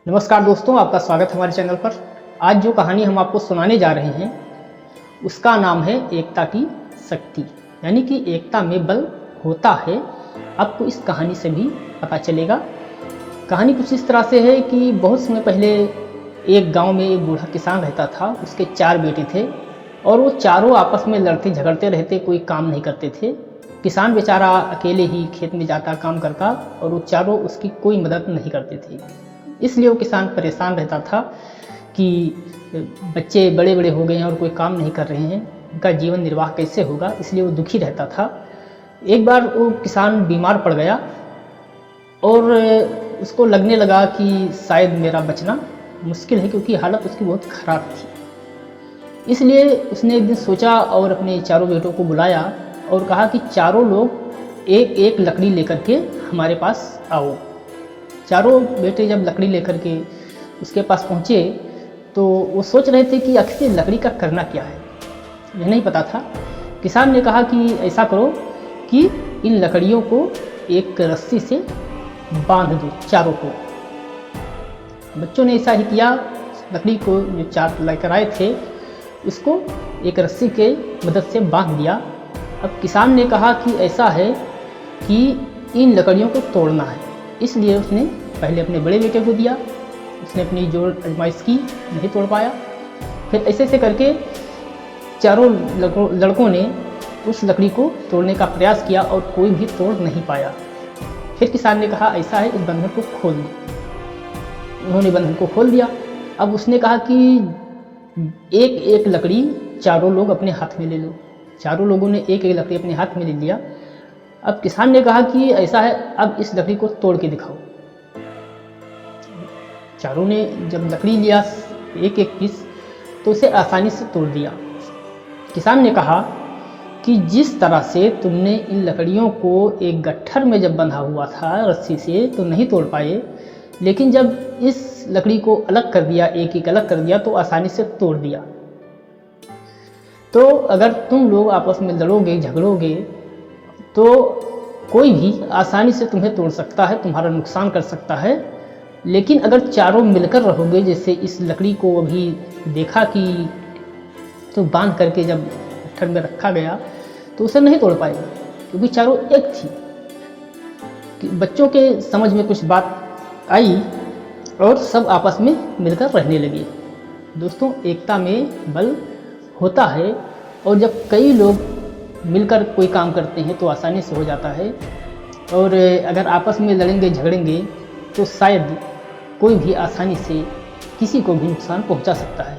नमस्कार दोस्तों, आपका स्वागत है हमारे चैनल पर। आज जो कहानी हम आपको सुनाने जा रहे हैं उसका नाम है एकता की शक्ति, यानी कि एकता में बल होता है। आपको इस कहानी से भी पता चलेगा। कहानी कुछ इस तरह से है कि बहुत समय पहले एक गांव में एक बूढ़ा किसान रहता था। उसके 4 बेटे थे और वो चारों आपस में लड़ते झगड़ते रहते, कोई काम नहीं करते थे। किसान बेचारा अकेले ही खेत में जाता, काम करता और वो चारों उसकी कोई मदद नहीं करते थे। इसलिए वो किसान परेशान रहता था कि बच्चे बड़े बड़े हो गए हैं और कोई काम नहीं कर रहे हैं, उनका जीवन निर्वाह कैसे होगा। इसलिए वो दुखी रहता था। एक बार वो किसान बीमार पड़ गया और उसको लगने लगा कि शायद मेरा बचना मुश्किल है, क्योंकि हालत उसकी बहुत ख़राब थी। इसलिए उसने एक दिन सोचा और अपने चारों बेटों को बुलाया और कहा कि चारों लोग एक एक लकड़ी लेकर के हमारे पास आओ। चारों बेटे जब लकड़ी लेकर के उसके पास पहुँचे तो वो सोच रहे थे कि आखिर लकड़ी का करना क्या है, यह नहीं पता था। किसान ने कहा कि ऐसा करो कि इन लकड़ियों को एक रस्सी से बांध दो चारों को। बच्चों ने ऐसा ही किया। लकड़ी को जो 4 लेकर आए थे उसको एक रस्सी के मदद से बांध दिया। अब किसान ने कहा कि ऐसा है कि इन लकड़ियों को तोड़ना है। इसलिए उसने पहले अपने बड़े बेटे को दिया। उसने अपनी जोर आजमाइश की, नहीं तोड़ पाया। फिर ऐसे करके चारों लड़कों ने उस लकड़ी को तोड़ने का प्रयास किया और कोई भी तोड़ नहीं पाया। फिर किसान ने कहा ऐसा है, इस बंधन को खोल दो। उन्होंने बंधन को खोल दिया। अब उसने कहा कि एक एक लकड़ी चारों लोग अपने हाथ में ले लो। चारों लोगों ने एक एक लकड़ी अपने हाथ में ले लिया। अब किसान ने कहा कि ऐसा है, अब इस लकड़ी को तोड़ के दिखाओ। चारों ने जब लकड़ी लिया एक एक पीस तो उसे आसानी से तोड़ दिया। किसान ने कहा कि जिस तरह से तुमने इन लकड़ियों को एक गट्ठर में जब बंधा हुआ था रस्सी से तो नहीं तोड़ पाए, लेकिन जब इस लकड़ी को अलग कर दिया, एक एक अलग कर दिया, तो आसानी से तोड़ दिया। तो अगर तुम लोग आपस में लड़ोगे झगड़ोगे तो कोई भी आसानी से तुम्हें तोड़ सकता है, तुम्हारा नुकसान कर सकता है। लेकिन अगर चारों मिलकर रहोगे, जैसे इस लकड़ी को अभी देखा कि तो बांध करके जब गट्ठर में रखा गया तो उसे नहीं तोड़ पाएगा, क्योंकि चारों एक थी। कि बच्चों के समझ में कुछ बात आई और सब आपस में मिलकर रहने लगे। दोस्तों, एकता में बल होता है और जब कई लोग मिलकर कोई काम करते हैं तो आसानी से हो जाता है। और अगर आपस में लड़ेंगे झगड़ेंगे तो शायद कोई भी आसानी से किसी को भी नुकसान पहुंचा सकता है।